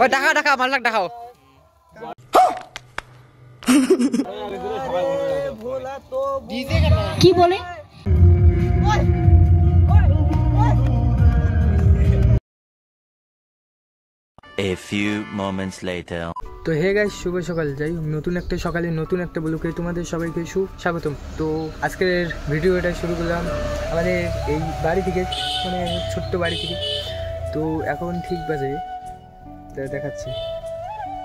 ওই দেখাও দেখাও মালটাক দেখাও কি বলে A few moments later. তো হে গাইস শুভ সকাল যাই নতুন একটা সকালে নতুন একটা ব্লগে তোমাদের সবাইকে সুস্বাগতম। তো আজকের ভিডিওটা শুরু করলাম আমাদের এই বাড়ি থেকে, মানে ছোট্ট বাড়ি থেকে। তো এখন ঠিক বাজে দেখাচ্ছি,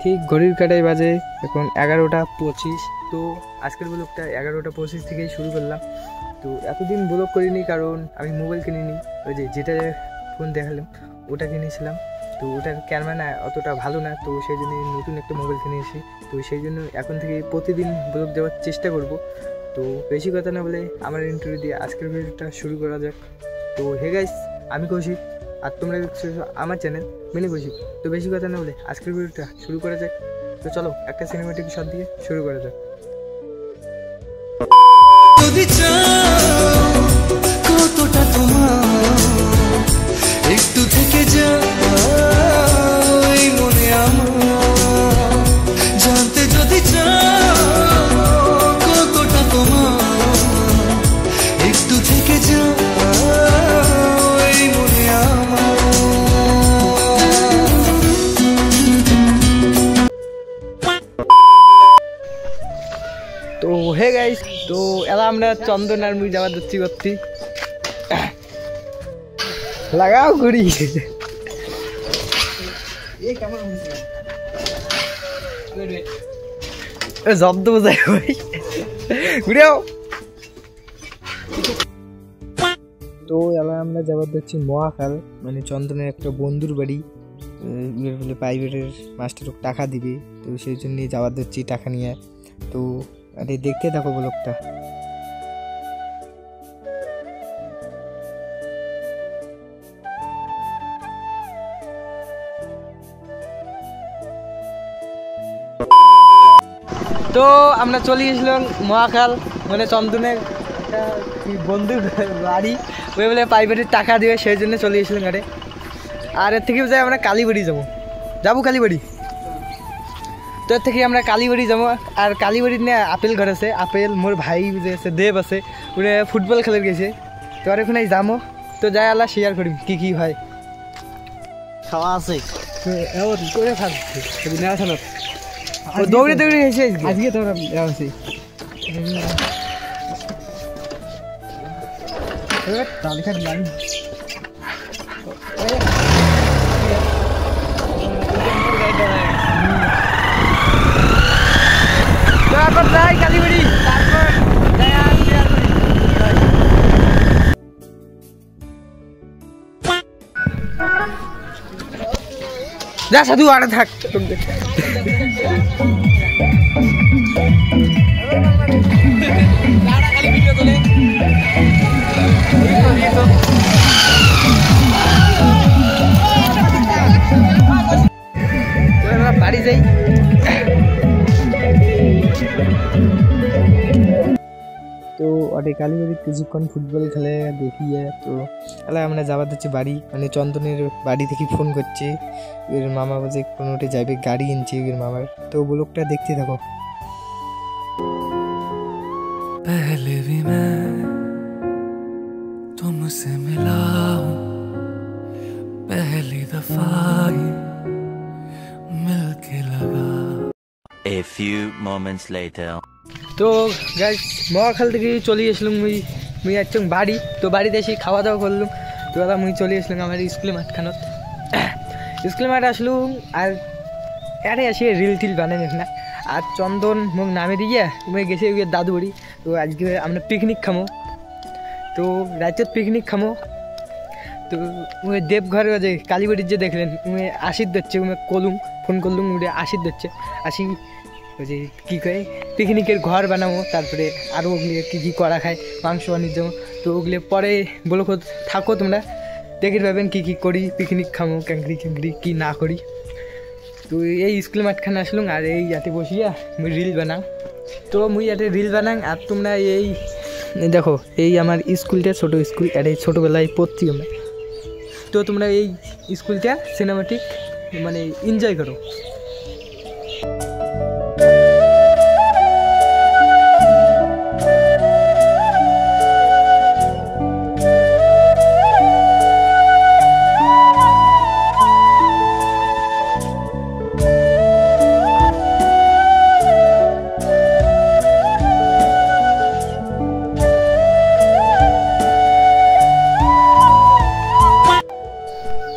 ঠিক ঘড়ির কাঁটায় বাজে এখন 11টা 25। তো আজকের ব্লগটা 11টা 25 থেকেই শুরু করলাম। তো এতদিন ব্লগ করিনি কারণ আমি মোবাইল কিনিনি, ওই যেটা ফোন দেখালাম ওটা কিনেছিলাম। তো ওটার ক্যামেরা অতটা ভালো না, তো সেই জন্য নতুন একটা মোবাইল কিনেছি। তো সেই জন্য এখন থেকে প্রতিদিন ব্লগ দেওয়ার চেষ্টা করব। তো বেশি কথা না বলে আমার ইন্টারভিউ দিয়ে আজকের ভিডিওটা শুরু করা যাক। তো হে গাইস, আমি কৌশিক আর তোমরা দেখছো আমার চ্যানেল মিনি কৌশিক। তো বেশি কথা না বলে আজকের ভিডিওটা শুরু করা যাক। তো চলো একটা সিনেমাটিক শট দিয়ে শুরু করা যাক। কতটা তোমার একটু থেকে যা মনে আমার জানতে যদি চাও কতটা তোমার একটু থেকে যা মনে আমার। তো হে গাইস, তো এলা আমরা চন্দন আর মুই যাওয়ার যাচ্ছি করতে। লাগাও ঘুরি জব্দ বোঝায় ভাই, ঘুরেও। তো এলা আমরা যাবার যাচ্ছি মহাখাল, মানে চন্দনের একটা বন্ধুর বাড়ি। বলে প্রাইভেটের মাস্টার টাকা দিবে, তো সেই জন্য যাওয়ার যাচ্ছি টাকা নিয়ে। তো আরে দেখতে থাকো ব্লগটা। তো আমরা চলে গেছিলাম মহাখাল, মানে চন্দনের একটা বন্ধুর বাড়ি, ওই বলে প্রাইভেটের টাকা দিবে সেই জন্য চলে গেছিলাম আরে। আর এর থেকে যাই আমরা কালীবাড়ি যাবো কালীবাড়ি। তো এর থেকে আমরা কালীবাড়ি যাবো। আর কালীবাড়ির নিয়ে আপেল ঘর আছে, আপেল মোর ভাই যে আছে দেব আছে, ওরা ফুটবল খেলে গেছে। তো আর ওখানে যাবো, তো যাই আল্লাহ শেয়ার করি কি কি হয়। খাওয়া আছে করে থাকছে দৌড়ে দৌড়ে এসে আজকে তোরা আছি তারপর যাই কালীবাড়ি, তারপর যা সাধু আরে থাক। বাড়ি যাই। তো ওটা কালীবাড়ি কিছুক্ষণ ফুটবল খেলে দেখিয়ে তো তাহলে আমরা যাবার যাচ্ছি বাড়ি, মানে চন্দনের বাড়ি থেকে ফোন করছে এর মামা বলছে কোনোটা যাবে গাড়ি এনছে এর মামার। তো ব্লগটা দেখতে থাকো। पहले भी मैं तुमसे मिला हूँ, पहली दफा ही मिलके लगा। A few moments later. তো গাইস মহাখাল থেকে চলে গেছিলাম মুই একদম বাড়ি। তো বাড়িতে এসে খাওয়া দাওয়া করলাম। তো দাদা মুই চলে গেছিলাম আমার স্কুলে মাঠখানত। স্কুলে মাঠে আসলুম আর আরে আসে রিল টিল বানাই না। আর চন্দন মুখ নামে দিয়ে মুই গেছে দাদু বাড়ি। তো আজকে আমরা পিকনিক খামো, তো রাতের পিকনিক খামো। তো উনি দেবঘর যে কালীবাড়ির যে দেখলেন উনি আশীর দিচ্ছে, উনি ফোন করলুম উনি আশীর দিচ্ছে। আসি ওই যে কী করে পিকনিকের ঘর বানাবো, তারপরে আরও ওগুলি কী কী করা খায়, মাংস বানিয়ে যাবো। তো ওগুলো পরে বলো থাকো তোমরা দেখে পাবেন কী কী করি, পিকনিক খামো ক্যাংরি কী না করি। তো এই স্কুল মাঠখানে আসলুম আর এই যাতে বসিয়া মুই রিল বানাং। তো মুই যাতে রিল বানাং আর তোমরা এই দেখো এই আমার স্কুলটা ছোটো স্কুল, আর এই ছোটোবেলায় পড়ছি আমরা। তো তোমরা এই স্কুলটা সিনেমাটিক মানে এনজয় করো।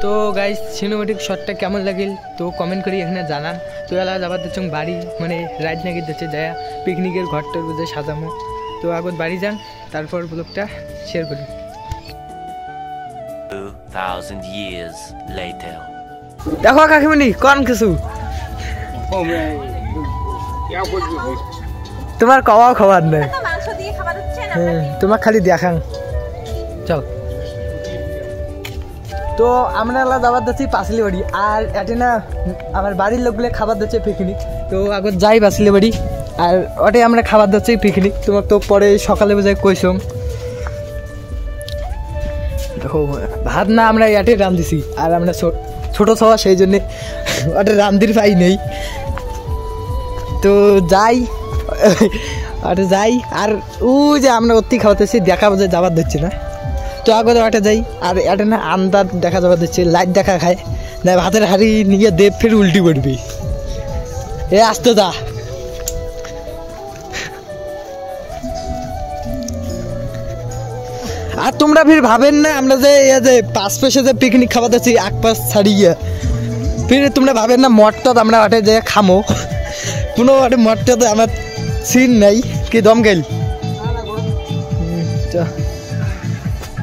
তো গাইস সিনেমেটিক শটটা কেমন লাগিল তো কমেন্ট করি এখানে জানান। তো এলা যাবার দিচ্ছ বাড়ি মানে রাইড নাকি দিচ্ছে যায় পিকনিকের ঘরটার বুঝে সাজামো। তো আগত বাড়ি যান তারপর ব্লগটা শেয়ার করি। 2000 years later. দেখো কাকিমণি কোন কিছু তোমার কওয়া খাবার নেই, তোমার খালি দেখান চল। তো আমরা এলা যাবার দিচ্ছি পাঁচলি বাড়ি, আর এটি না আমার বাড়ির লোকগুলো খাবার দিচ্ছে পিকনিক। তো আগত যাই পাঁচলি বাড়ি আর ওটাই আমরা খাবার দিচ্ছি পিকনিক। তোমার তো পরে সকালে বোঝাই কইসম দেখো ভাত না আমরা এটে রাঁধেছি, আর আমরা ছোটো সবা সেই জন্যে ওটা রাঁধির পাই নেই। তো যাই ওটা যাই আর ও যে আমরা অতি খাওয়াতেছি দেখা বোঝে যাবার দিচ্ছি না। তো আগতে ওটা যাই আর এটা না আন্দাজ দেখা যাবার দিচ্ছে লাইট দেখা খায় না ভাতের হাড়ি নিয়ে দেব ফের উল্টি পড়বি এ আসতে যা। আর তোমরা ফির ভাবেন না আমরা যে পাঁচ পেশে যে পিকনিক খাওয়া যাচ্ছি এক পাশ ছাড়িয়ে ফির তোমরা ভাবেন না মঠটা আমরা ওটা যে খামো কোনো ওটা মঠটাতে আমার সিন নাই কি দম গেল।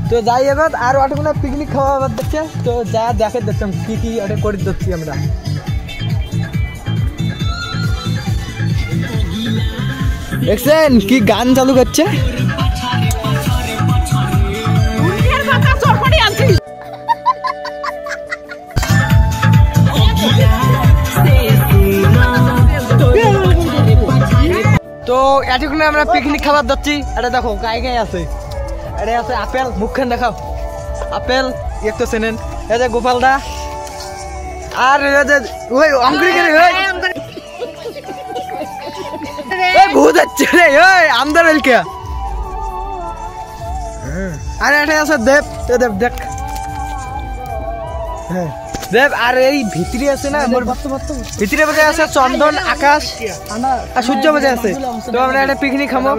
তো যাই এবার আর ওটা কোনো পিকনিক খাওয়া দেখছে তো যা দেখে দেখতাম কি কি ওটা করে দিচ্ছি আমরা। দেখছেন কি গান চালু করছে। তো এতক্ষণে আমরা পিকনিক খাবার যাচ্ছি। এটা দেখো গায়ে গায়ে আছে, এটা আছে আপেল মুখখান দেখাও আপেল এক তো চেনেন এই যে গোপালদা আর ওই অঙ্কুরিকে ভূত যাচ্ছে রে ওই আমদার এলকে। আর এটা আছে দেব দেব দেখ হ্যাঁ দেব। আর এই ভিতরে আছে না ভিতরে বাজে আছে চন্দন আকাশ আর সূর্য বাজে আছে। তো আমরা একটা পিকনিক খাবো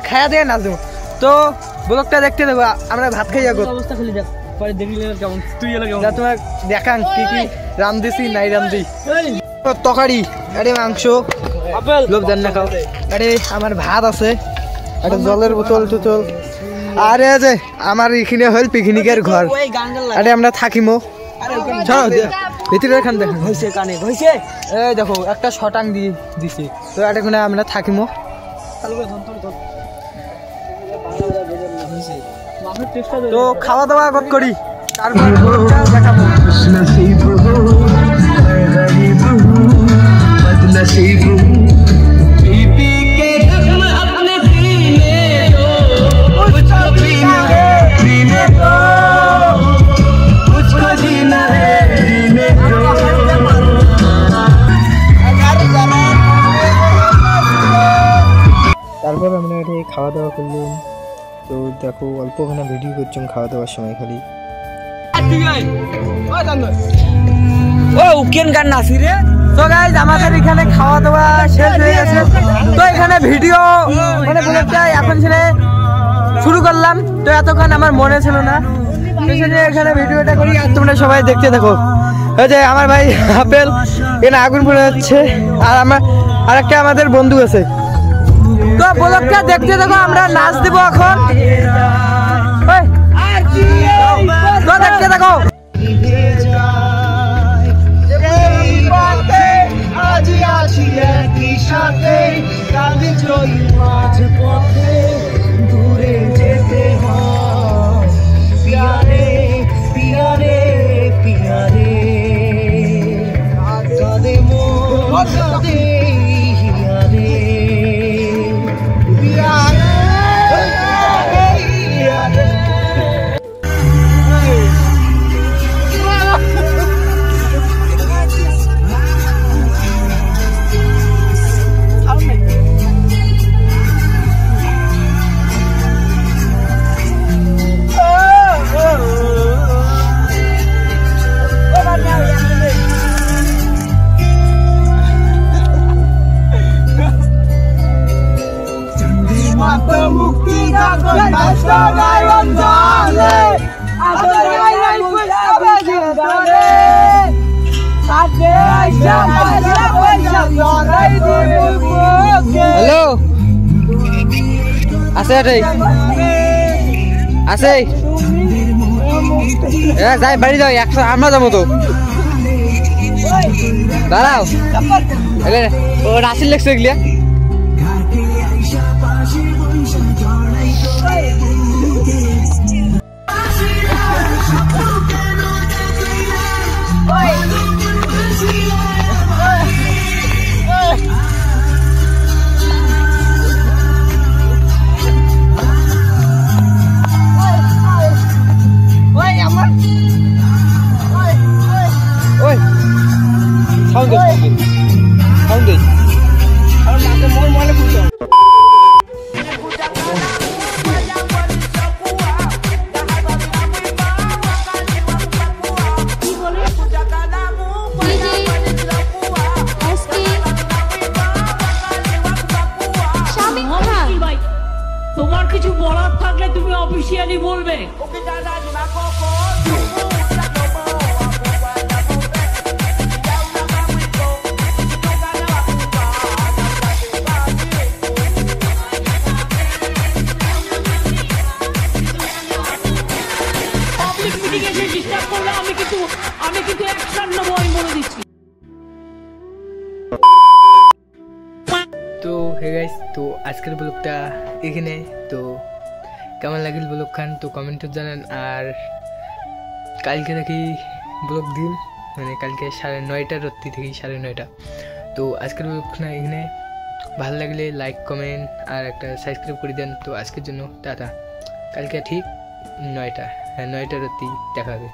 খায়া দিয়ে নাচ দেবো। তো ব্লগটা দেখতে দেবো আমরা ভাত খাই যাবো তোমার দেখান কি কি রান্ধেছি নাই রান্ধি তরকারি আরে মাংস লোক জান না খাও। আরে আমার ভাত আছে একটা জলের বোতল টোতল আর যে আমার এখানে হল পিকনিকের ঘর আরে আমরা থাকিমো ভিতরে এখান দেখো হয়েছে কানে হয়েছে এই দেখো একটা শটাং দিয়ে দিছি। তো এটা আমরা থাকিমো তো খাওয়া দাওয়া আগত করি তারপর দেখাবো। তারপর আমরা এটা খাওয়া দাওয়া করলাম। তো দেখো অল্পখানে ভিডিও করছিলাম খাওয়া দাওয়ার সময় খালি তো গাইস আমাদের এখানে খাওয়া দাওয়া শেষ হয়ে গেছে। তো এখানে ভিডিও মানে এখন ছেড়ে শুরু করলাম। তো এতক্ষণ আমার মনে ছিল না এখানে ভিডিওটা করি আর তোমরা সবাই দেখতে দেখো। ওই যে আমার ভাই আপেল এখানে আগুন পড়ে যাচ্ছে আর আমার আরেকটা আমাদের বন্ধু আছে। তো ব্লগটা দেখতে দেখো আমরা নাচ দিব এখন তো দেখতে দেখো। দূরে যেতে হয় পিয়ারে পিয়ারে পিয়ারে কাঁদে মন কাঁদে হিয়ারে পিয়ারে হ্যালো আছে এটাই আছে যাই বাড়ি যাও একশো আমরা যাবো তো দাঁড়াও ও রাশির লেগছে এগুলিয়া সাউন্ড দে তোমার কিছু বলার থাকলে তুমি অফিসিয়ালি বলবে। পাবলিক মিটিং এসে ডিস্টার্ব করলে আমি কিন্তু অ্যাকশন নেবো, আমি বলে দিচ্ছি। তো হে গাইস, তো আজকের ব্লগটা এখানে। তো কেমন লাগিল ব্লগ খান তো কমেন্টে জানান। আর কালকে নাকি ব্লগ দিন, মানে কালকে 9:30 রাত্রি থেকে 9:30। তো আজকের ব্লগটা এখানে। ভালো লাগলে লাইক কমেন্ট আর একটা সাবস্ক্রাইব করে দেন। তো আজকের জন্য টাটা, কালকে ঠিক 9টা রাত্রি দেখা হবে।